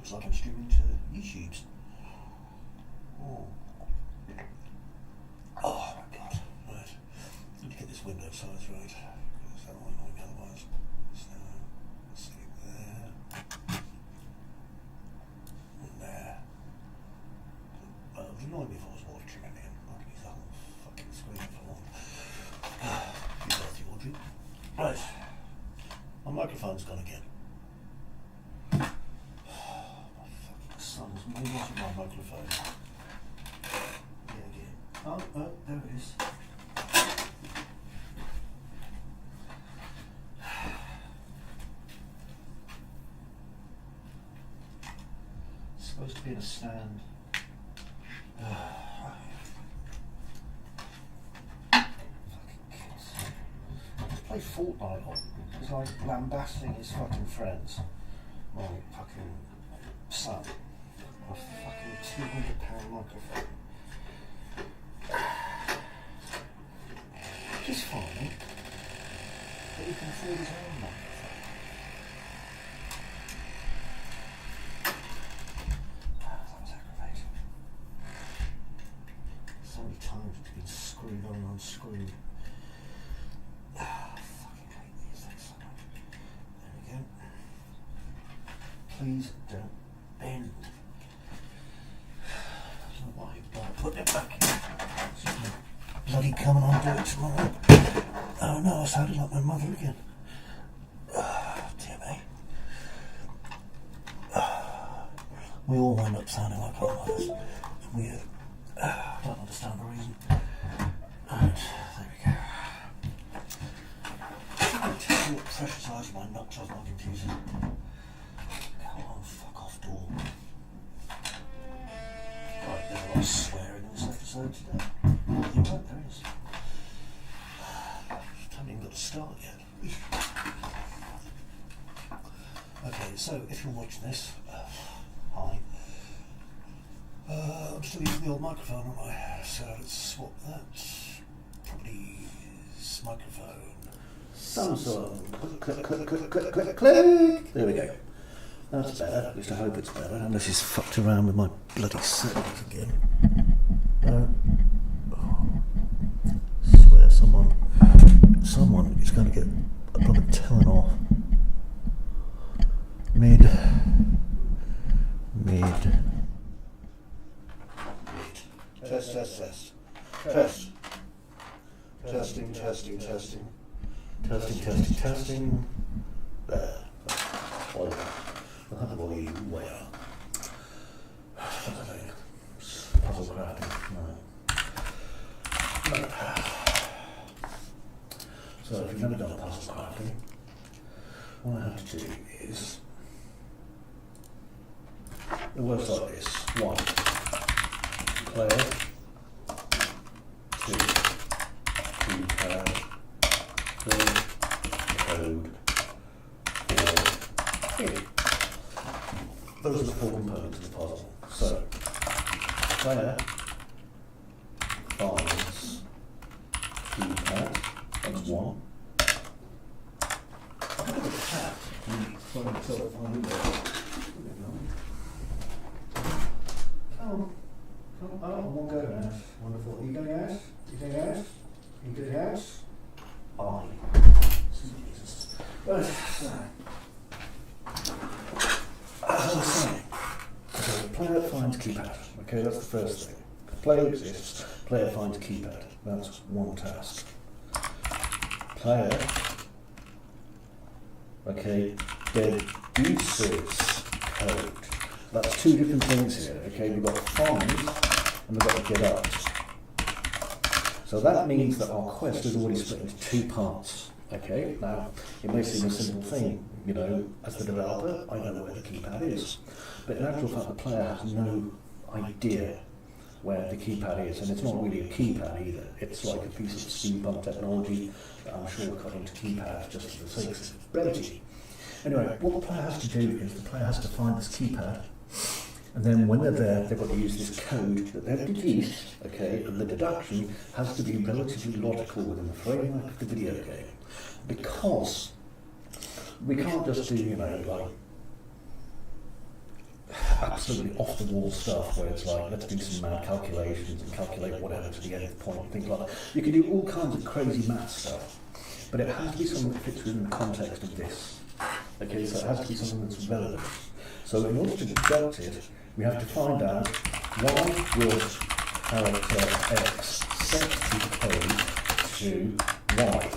looks like I'm streaming to YouTube. Oh my god, right. Need to get this window size right, because that will annoy me otherwise. So, let's see there. And there. It would annoy me if I was watching it again. I can use the whole fucking screen if I want. You dirty Audrey. Right. My microphone's gone again. My fucking son's way watching my microphone. Oh, there it is. It's supposed to be in a stand. Fucking kids. Just play Fortnite on. He's like lambasting his fucking friends. My fucking son. A fucking £200 microphone. He's fine, but he can afford his own microphone. That was aggravating. So many times it's been screwed on and unscrewed. Fucking hate these things so much. There we go. Please don't bend. I don't know why you put it back in. Bloody come and undo it tomorrow. Oh no, I sounded like my mother again. Dear me. We all wind up sounding like our mothers. It's weird. I don't understand the reason. Right, there we go. I tell you what pressure size my nuts off my computer. Come on, fuck off door. Right, there's a lot of swearing in this episode today. You're right, there is. Haven't even got to start yet. Okay, so if you're watching this, hi. I'm still using the old microphone, aren't I? So let's swap that. Probably this microphone. Samsung. Click, click, click, click, click, click. There we go. That's better. At least I hope it's better. Unless he's fucked around with my bloody settings again. Swear someone is going to get a bloody telling off. Mid. Test. Testing. There. Well, we'll have the volume way up. Puzzle crafting. No. So if you've never done a puzzle crafting, what I have to do is it works like this. 1. Player. 2. Keypad. 3. Code. 4. Here. Those are the 4 components of the puzzle. So player finds keypad. That's 1. I'm going to get a cat. Find myself on the Come on. Oh, one go now. Wonderful. Are you going out? You going out? Aye. Jesus. Right, so. As I was saying, so player finds keypad. Okay, that's the first thing. Player exists, player finds keypad. That's one task. Player, okay, deduces code. That's 2 different things here. Okay, we've got find and we've got to get up. So that means that our quest is already split into 2 parts. Okay, now it may seem a simple thing, you know, as the developer, I know where the keypad is. But in actual fact, the player has no idea where the keypad is, and it's not really a keypad either. It's like a piece of steampunk technology that I'm sure cut into keypad just for the sake of brevity. Anyway, what the player has to do is the player has to find this keypad, and then when they're there, they've got to use this code that they've deduced, okay, and the deduction has to be relatively logical within the framework of the video game. Because we can't just do, you know, like, absolutely off the wall stuff where it's like, let's do some mad calculations and calculate whatever to the nth point and things like that. You can do all kinds of crazy math stuff, but it has to be something that fits within the context of this. Okay, so it has to be something that's relevant. So in order to deduct it, we have to find out why will character X set the code to Y.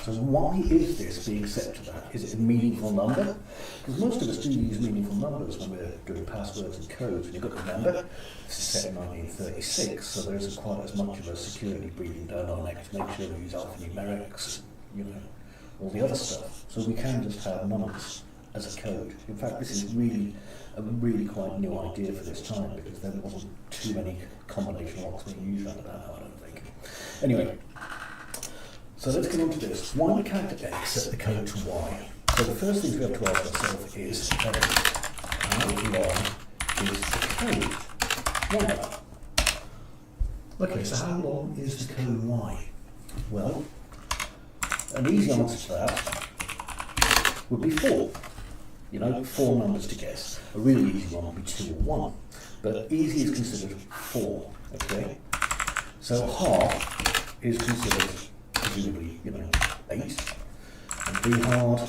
So why is this being set to that? Is it a meaningful number? Because most of us do use meaningful numbers when we're doing passwords and codes. And you've got to remember, this is set in 1936, so there isn't quite as much of a security breathing down our neck to make sure we use alphanumerics, you know, all the other stuff. So we can just have numbers as a code. In fact, this is really a really quite new idea for this time, because there wasn't too many combination locks being used around about now, I don't think. Anyway, so let's get on to this. Why would character X set the code to Y? So the first thing we have to ask ourselves is, how long is the code Y? Okay, so how long is the code Y? Well, an easy answer to that would be 4. You know, 4 numbers to guess. A really easy one would be 2 or 1. But easy is considered 4, okay? So half is considered presumably, you know, 8. And B hard,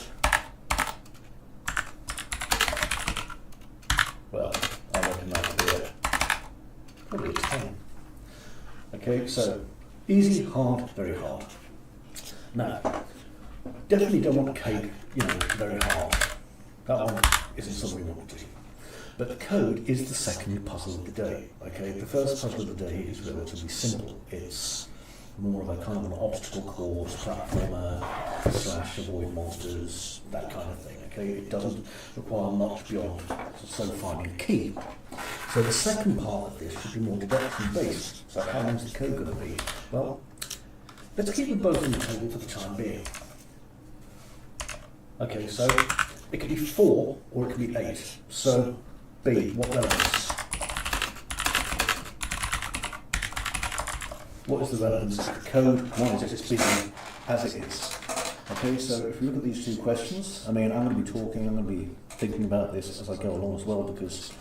well, I reckon that would be probably 10. Okay, so easy, hard, very hard. Now, definitely don't want cake, you know, very hard. That one isn't something we want to do. But the code is the second puzzle of the day. Okay, the first puzzle of the day is relatively simple. It's more of a kind of an obstacle course, platformer, / avoid monsters, that kind of thing. Okay, it doesn't require much beyond so finding a key. So the second part of this should be more deduction based. So how long is the code going to be? Well, let's keep them both on the table for the time being. Okay, so it could be 4 or it could be 8. So B, what relevance? What is the relevance of the code? Why is it being as it is? Okay, so if you look at these two questions, I mean, I'm going to be talking, I'm going to be thinking about this as I go along as well, because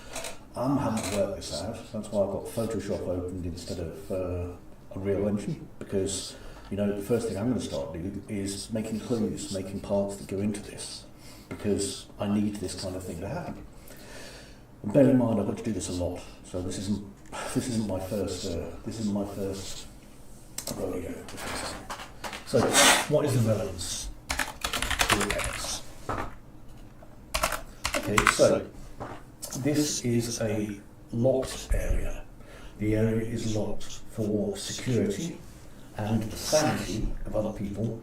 I'm having to work this out. That's why I've got Photoshop opened instead of a real engine, because, you know, the first thing I'm going to start doing is making clues, making parts that go into this, because I need this kind of thing to happen. And bear in mind, I've got to do this a lot, so this isn't my first rodeo. So, what is the relevance to X? Okay, so this is a locked area. The area is locked for security and the sanity of other people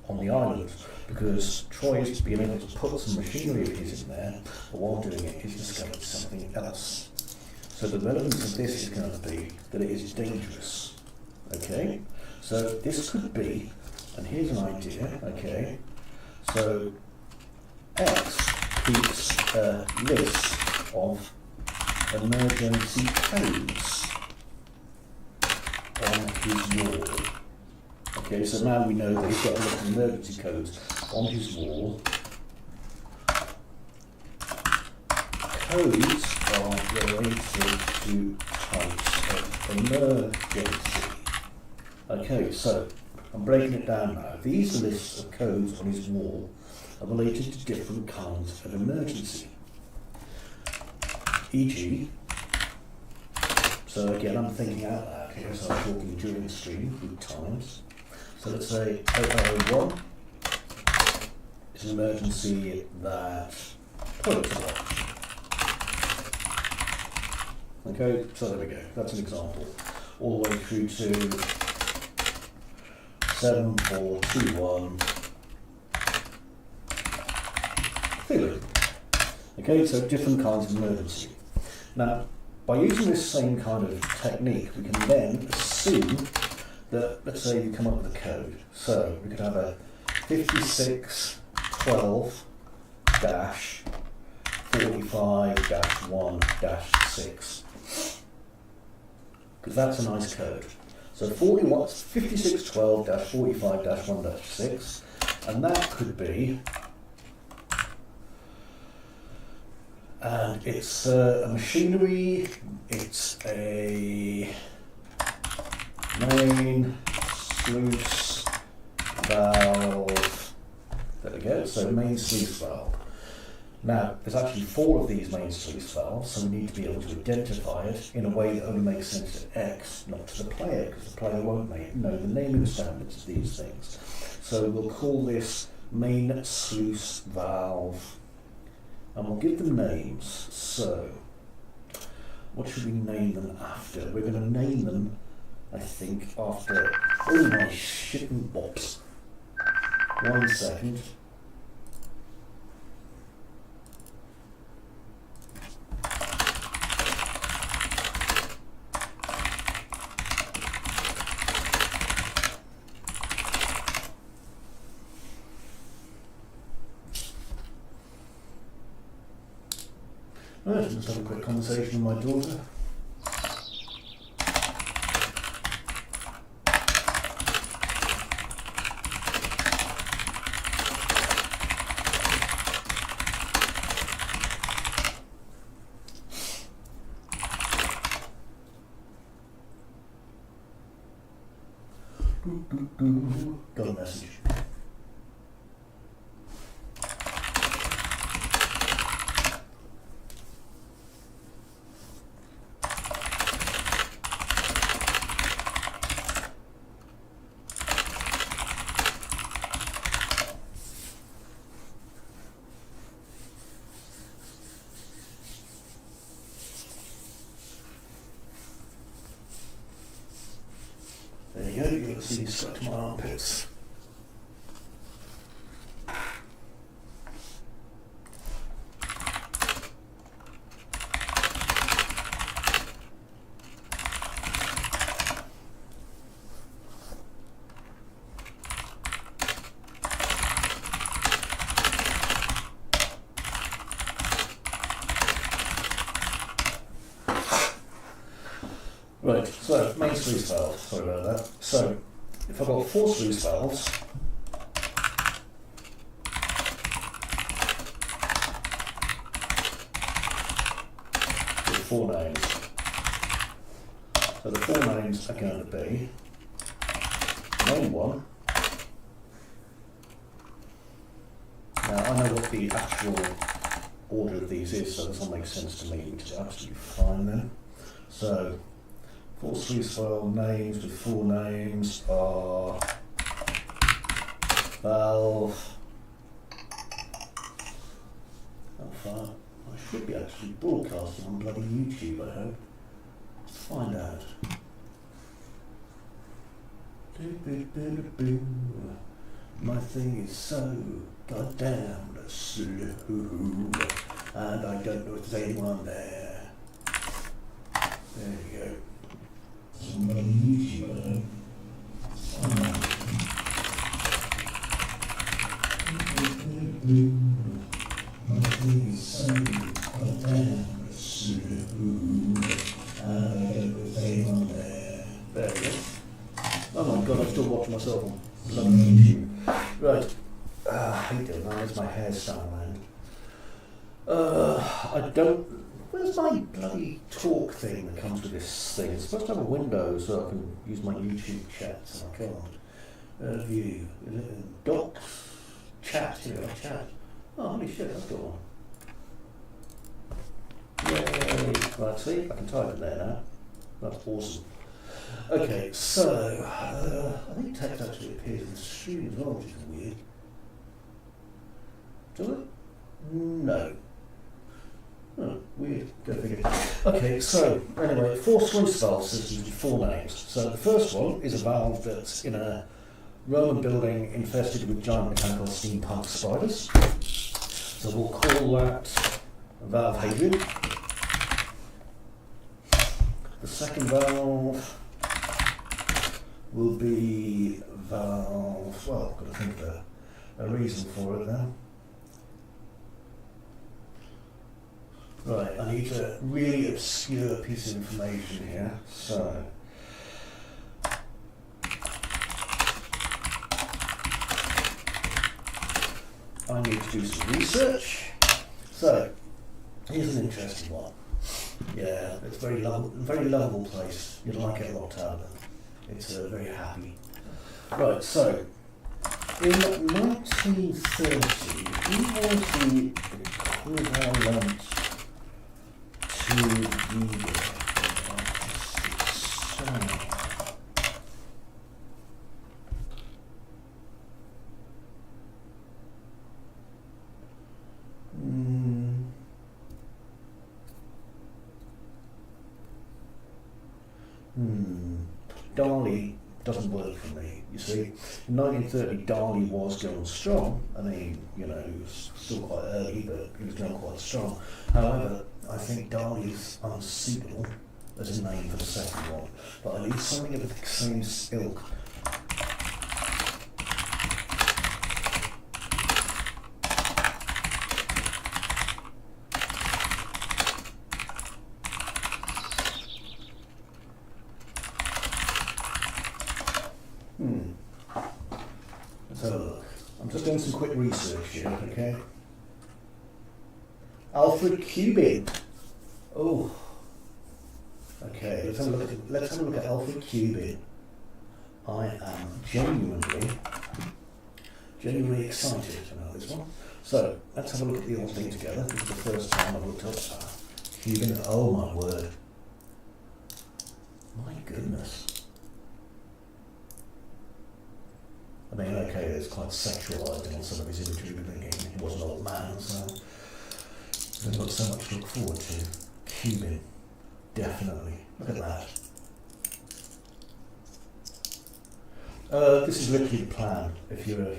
on the island, because Troy's been able to put some machinery of his in there, but while doing it, he's discovered something else. So the relevance of this is going to be that it is dangerous. Okay? So this could be, and here's an idea, okay? So X keeps a list of emergency codes on his wall. Okay, so now we know that he's got a lot of emergency codes on his wall. Codes are related to types of emergency. Okay, so I'm breaking it down now. These lists of codes on his wall are related to different kinds of emergency. E.g., so again, I'm thinking out loud here, so I'm talking during the stream with times. So let's say 0001 is an emergency that toilets are locked. Okay, so there we go, that's an example. All the way through to 7421 feeling. Okay, so different kinds of emergency. Now, by using this same kind of technique, we can then assume that, let's say you come up with a code. So we could have a 5612-45-1-6. Because that's a nice code. So 5612-45-1-6, and that could be And it's a machinery, it's a main sluice valve. There we go, so main sluice valve. Now, there's actually 4 of these main sluice valves, so we need to be able to identify it in a way that only makes sense to X, not to the player, because the player won't know the naming standards of these things. So we'll call this main sluice valve, and we'll give them names. So, what should we name them after? We're going to name them, I think, after all my shit and bops. 1 second. Right, let's have a quick conversation with my daughter. Got a message. There you go, you're going to see me scratch my armpits. Right, so main sluice valve, sorry about that. So, if I've got 4 sluice valves, with 4 names. So the 4 names are going to be main 1. Now I know what the actual order of these is, so this will make sense to me, which is absolutely fine then. So, 4 sluice valve names with 4 names are valve. How far? I should be actually broadcasting on bloody YouTube, I hope. Let's find out. My thing is so goddamn slow, and I don't know if there's anyone there. There you go. Somebody YouTube, my thing is so goddamn slow, and I don't know if there's anyone there. There we go. Oh my god, I'm still watching myself on bloody YouTube. Right. I hate doing that, as my hair's starting around. I don't. Where's my bloody talk thing that comes with this thing? It's supposed to have a window so I can use my YouTube chats, and I can't. View. Docs. Chat. Here we go, chat. Oh, holy shit, that's got one. Yay. Right, see, I can type it there now. That's awesome. Okay, so, I think text actually appears in the stream as well, which is weird. Does it? No. Oh, weird. Go figure. Okay, so, anyway, 4 sluice valve systems with 4 names. So the first one is a valve that's in a Roman building infested with giant mechanical steampunk spiders. So we'll call that valve Hadrian. The second valve will be valve, well, I've got to think of a reason for it now. Right, I need a really obscure piece of information here, so. I need to do some research. So, Here's an interesting one. Yeah, it's very lovable place. You'd like it a lot, Tyler. It's very happy. Right, so in 1930, who was the equivalent to Dali doesn't work for me, you see. In 1930, Dali was going strong. I mean, you know, he was still quite early, but he was going quite strong. However, I think Dali is unsuitable as a name for the second one. But I need something of the same ilk. Let's have a look. I'm just doing some quick research here, okay? Alfred Cuban. Oh. Okay, let's have a look at Alfred Cuban. I am genuinely excited about this one. So, let's have a look at the whole thing together. This is the first time I've looked up Cuban. Oh my word. My goodness. I mean, okay, it's quite sexualised in some of his imagery, but thinking he was an old man, so there's got so much to look forward to. Cuban, definitely. Look at that. This is literally the plan. If you're,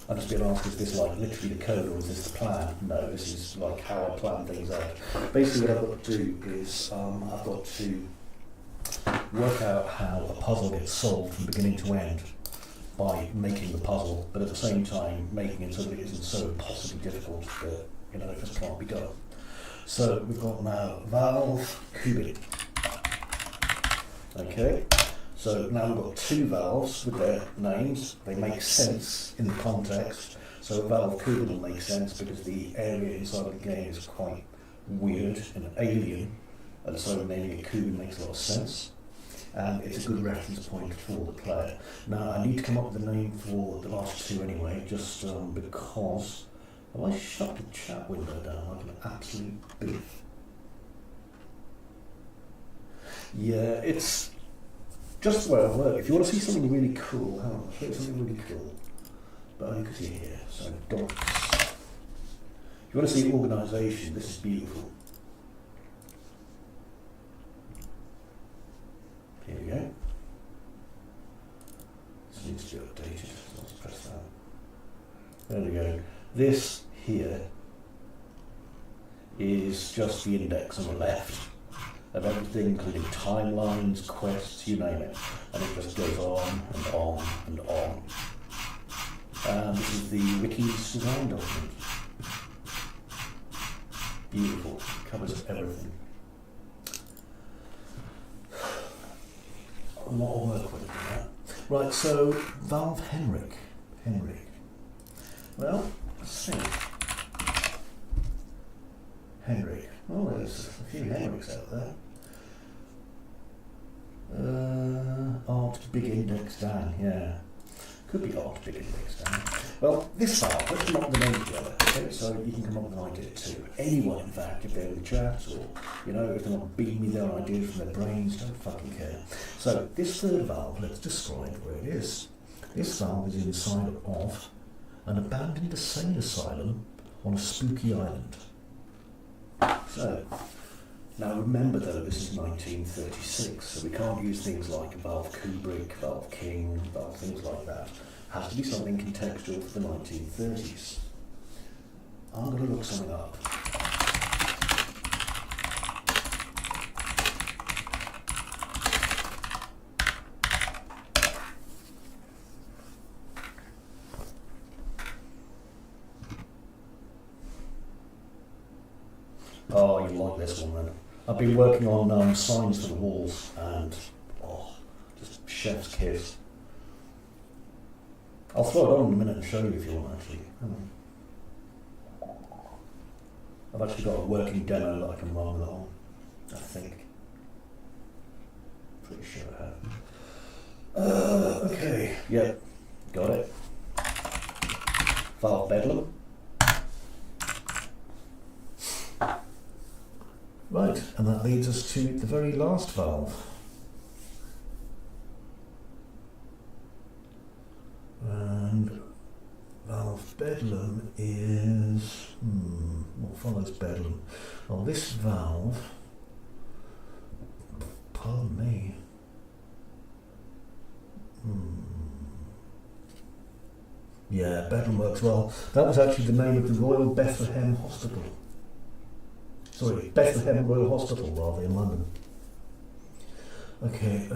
I'm just being asked, is this like literally the code or is this the plan? No, this is like how I plan things out. Basically, what I've got to do is I've got to work out how a puzzle gets solved from beginning to end by making the puzzle, but at the same time making it so that it isn't so impossibly difficult that, you know, it just can't be done. So we've got now valve cubic. Okay, so now we've got two valves with their names. They make sense in the context. So valve cubic will make sense because the area inside of the game is quite weird and alien, and so naming it cubic makes a lot of sense. And it's a good reference point for the player. Now I need to come up with a name for the last two anyway, just because have I shut the chat window down like an absolute beef? Yeah, it's just the way I work. If you want to see something really cool, hang on, I'll show you something really cool. But only because you're here, so docs. If you want to see organisation, this is beautiful. Here we go. This needs to be updated, so let's press that. There we go. This here is just the index on the left of everything, including timelines, quests, you name it. And it just goes on and on and on. And this is the Wickie's design document. Beautiful. It covers everything. A lot of work with that. Right, so Valve Henrik. Well, let's see. Henrik. Oh, there's a few Henriks out there. Art Big Index Dan, yeah. Could be Art Big Index Dan. Well, this file, let's come up with the name together, okay? So you can come up with an idea too. Anyone, in fact, if they're in the chat or, you know, if they want to beam me their ideas from their brains, don't fucking care. So this third valve, let's describe where it is. This valve is inside of an abandoned insane asylum on a spooky island. So, now remember though, this is 1936, so we can't use things like Valve Kubrick, Valve King, Valve things like that. Has to be something contextual for the 1930s. I'm going to look something up. Oh, you like this one then. I've been working on signs for the walls and, just chef's kiss. I'll throw it on in a minute and show you if you want actually. I've actually got a working demo that I can run with it on, I think. Pretty sure I have. Okay, yeah, got it. Valve Bedlam. Right, and that leads us to the very last valve. And Valve Bedlam is, what follows Bedlam? Well, this valve, pardon me, yeah, Bedlam works well. That was actually the name of the Royal Bethlehem Hospital. Sorry, Bethlehem Royal Hospital, rather, in London. Okay,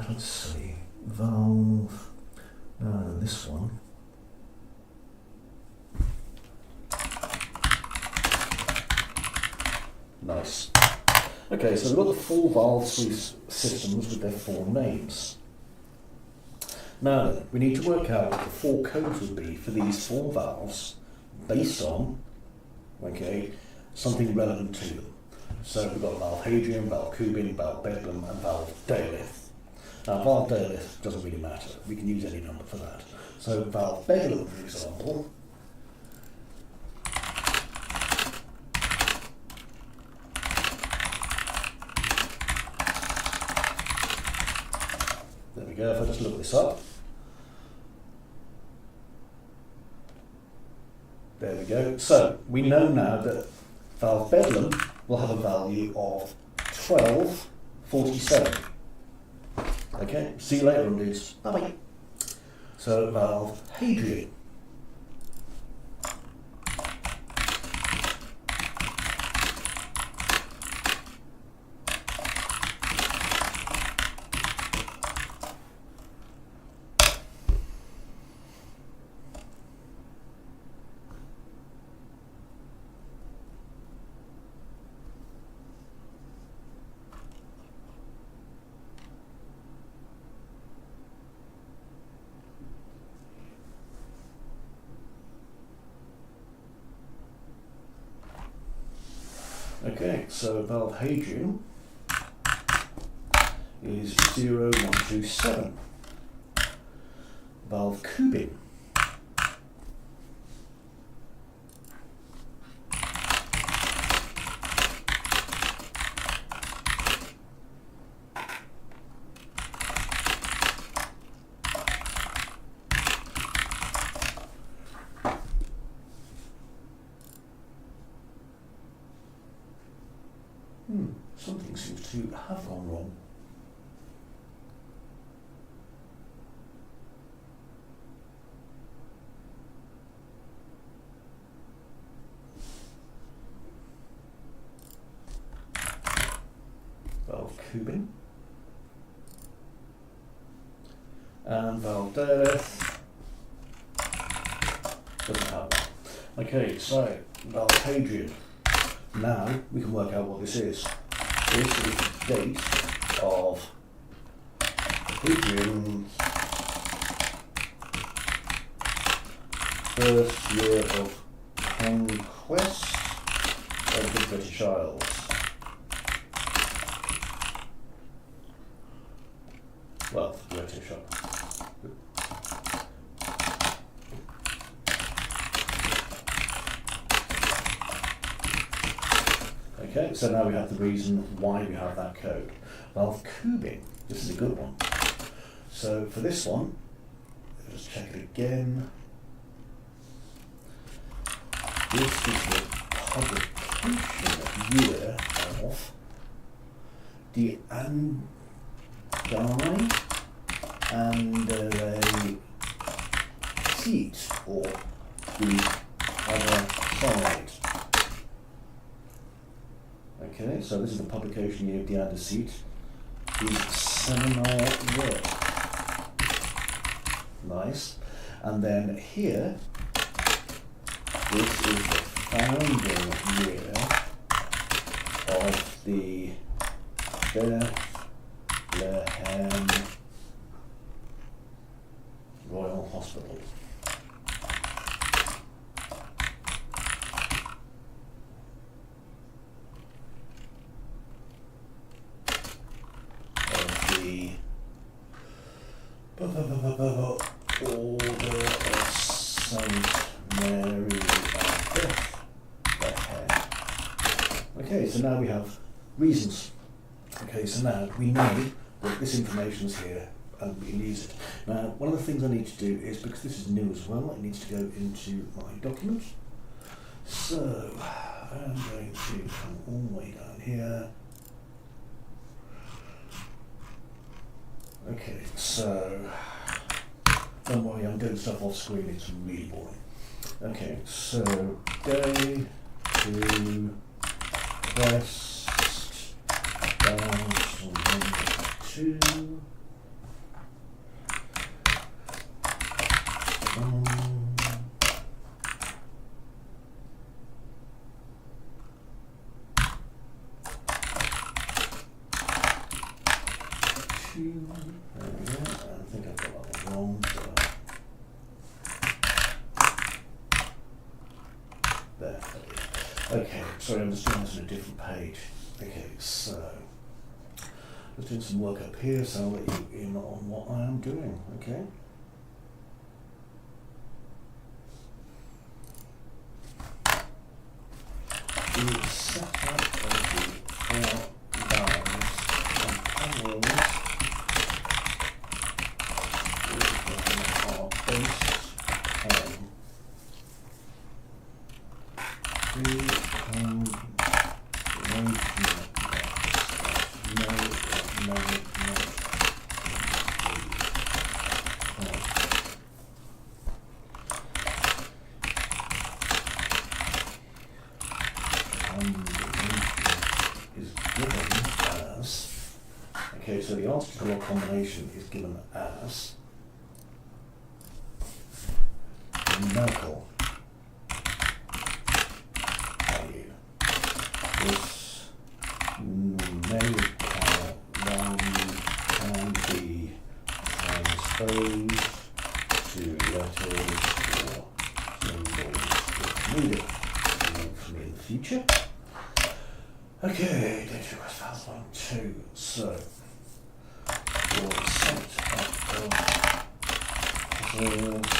let's see, valve, this one. Nice. Okay, so we've got the full valve systems with their 4 names. Now then, we need to work out what the 4 codes would be for these 4 valves based on, okay, something relevant to them. So we've got valve Hadrian, valve Kubin, valve Bedlam, and valve Daleth. Now valve Daleth doesn't really matter, we can use any number for that. So valve Bedlam, for example, there we go, if I just look this up. There we go. So we know now that valve Bedlam will have a value of 1247. Okay, see you later on, dudes. Bye bye. So valve Hadrian. Okay, so valve Hadrian is 0127. Valve Kubin something seems to have gone wrong. Valve Kubin and valve Daleth doesn't have one. Okay, so valve Hadrian. Now we can work out what this is. This is the date of Hadrian's first year of conquest of the British Isles. Well, British Isles. Okay, so now we have the reason why we have that code. Valve Kubin, this is a good one. So for this one, let's check it again. This is the publication year of the and a seat, or the other side. Okay, so this is the publication year of the Andesite, his seminar work. Nice. And then here, this is the founding year of the Bethlehem Royal Hospital. Order of Saint Mary of Bethlehem. Okay, so now we have reasons. Okay, so now we know that this information is here and we can use it. Now, one of the things I need to do is, because this is new as well, it needs to go into my document. So, I'm going to come all the way down here. Okay, so, don't worry, I'm doing stuff off screen, it's really boring. Okay, so, day to quest, down to 2. There we go. I think I've got that one wrong. So there. Okay, sorry, I'm just doing this on a different page. Okay, so just doing some work up here, so I'll let you in on what I am doing. Okay. The setup of the outbounds and panels are based on the is given as, okay, so the answer to the log combination is given as numerical value. This numerical value can be transposed to letters or symbols if needed. For me in the future. Okay, data request files 1, 2. So for set up of puzzles,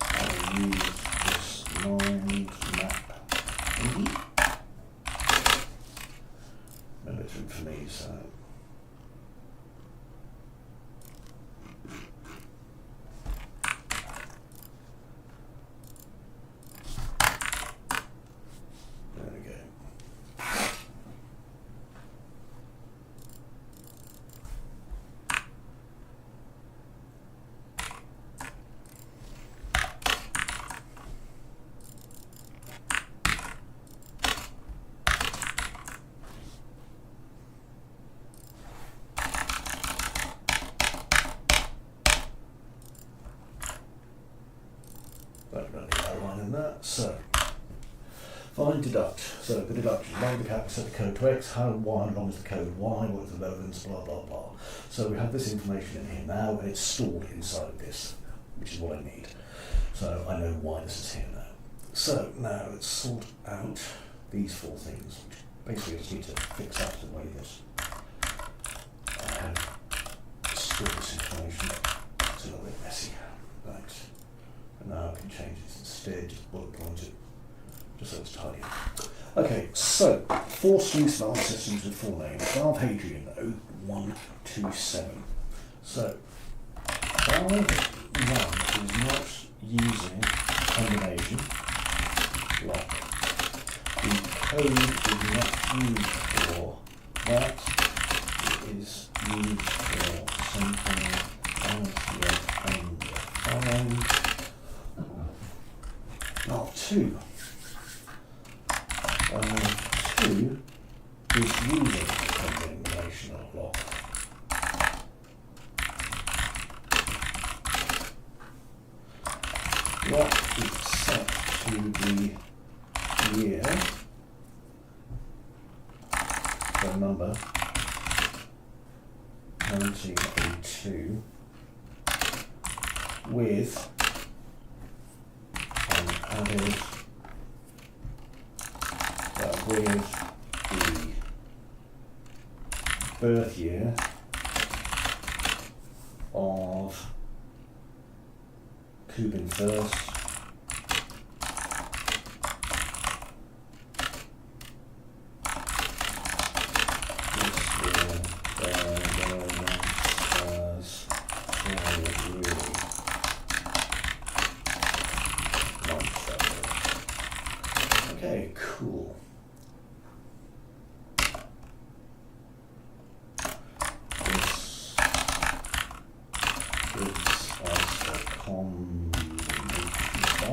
I'll use this mind map thingy. Remember it's for me, so there we go. So, find deduct. So the deduction, long the cap, set the code to X, how long is the code Y, what is the relevance, blah blah blah. So we have this information in here now and it's stored inside of this, which is what I need. So I know why this is here now. So now let's sort out these 4 things, which basically I just need to fix up the way this store this information. It's a little bit messy. Right. And now I can change this instead, just bullet point it, just so it's tidy. Okay, so 4 SWIFT valve systems with full names. Valve Hadrian 0127. So valve 1 is not using combination lock. The code is not used for that. It is used for something else yet undefined. Now 2. 2 is using the combination of lock. Lock is set to the year, the number 1902, with added with the birth year of tubing first. Okay, cool. This gives us a combination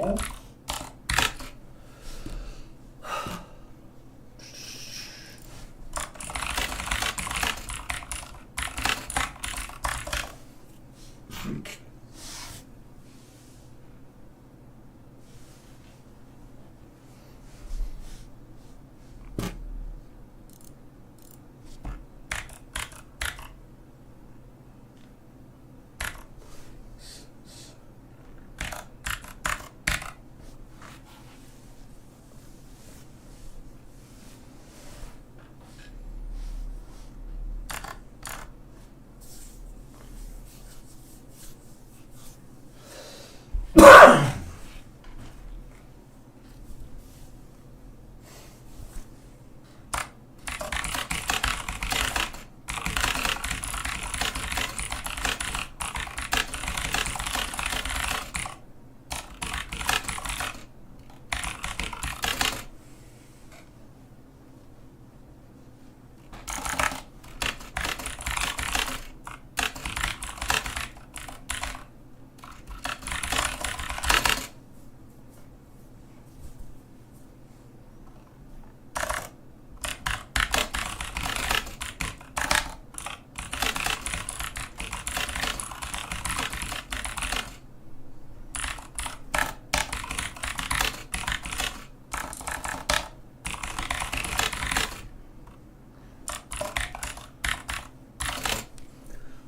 of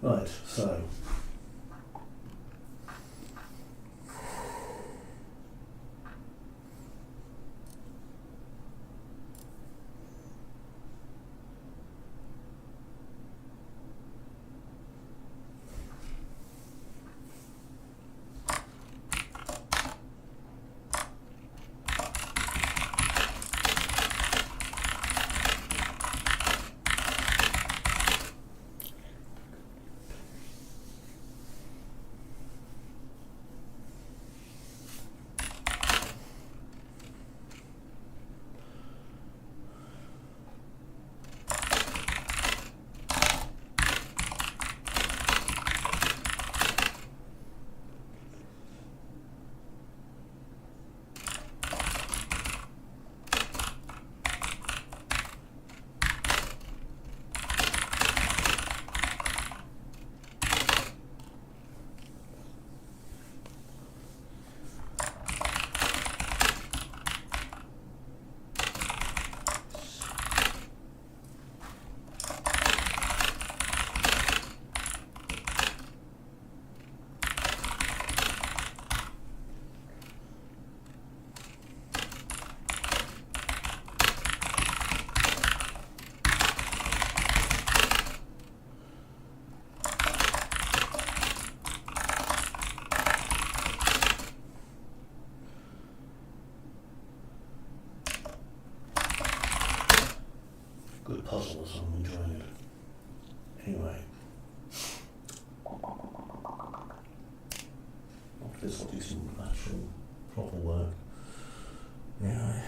right, so good puzzles, I'm enjoying it. Anyway. After this I'll do some actual proper work. Yeah.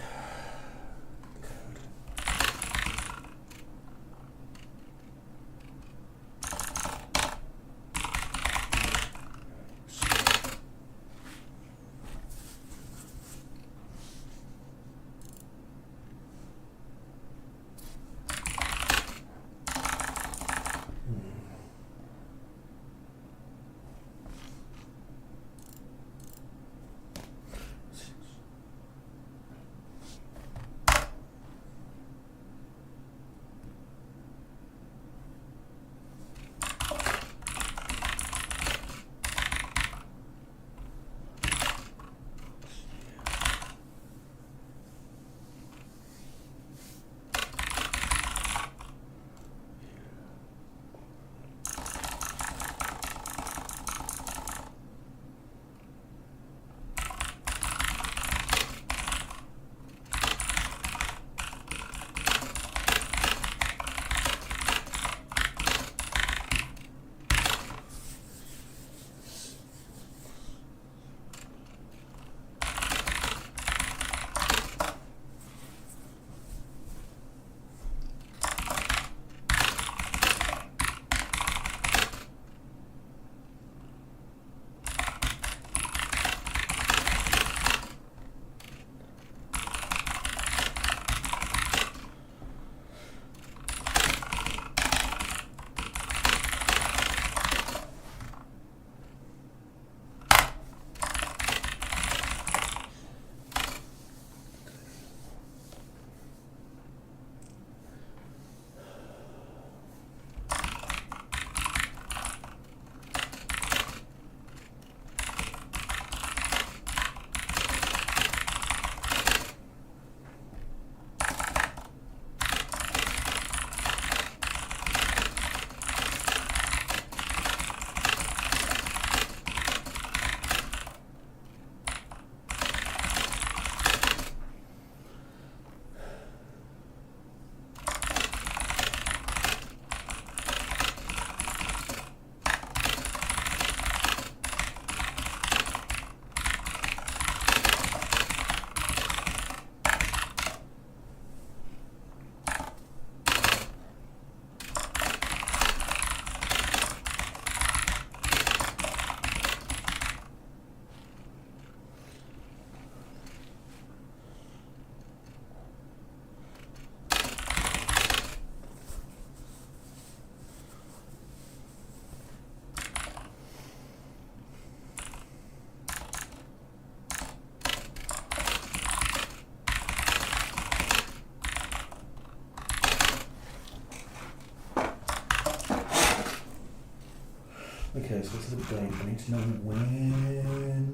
Okay, so it's a little game. I need to know when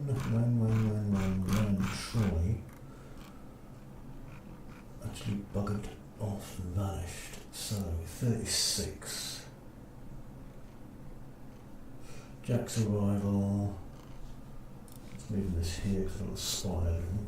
Troy actually buggered off and vanished. So 36. Jack's arrival. Let's move this here because I've got a spot and everything.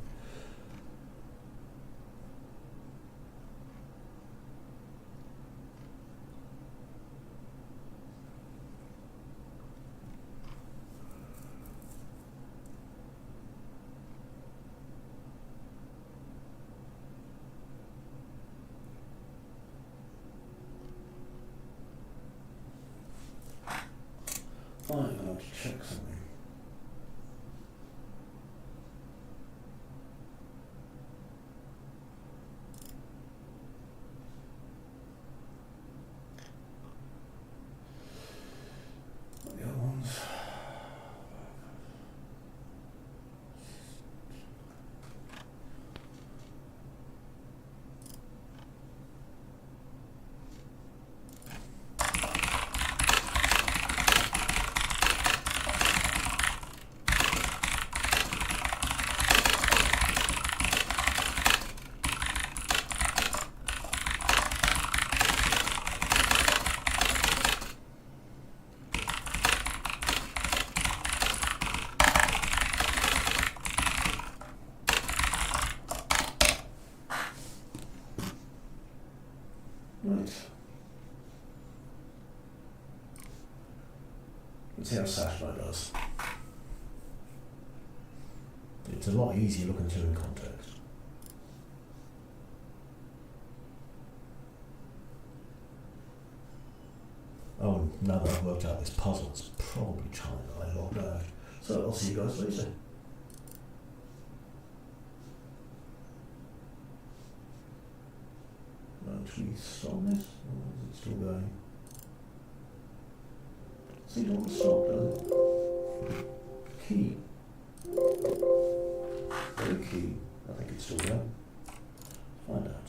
I'm going to check something. The other ones. Right. Let's see how Satellite does. It's a lot easier looking through in context. Oh, now that I've worked out this puzzle, it's probably time that I logged out. So I'll see you guys later. Actually stop this, or is it still going? Seems to want to stop, doesn't it? Key. No key. I think it's still going. Find out.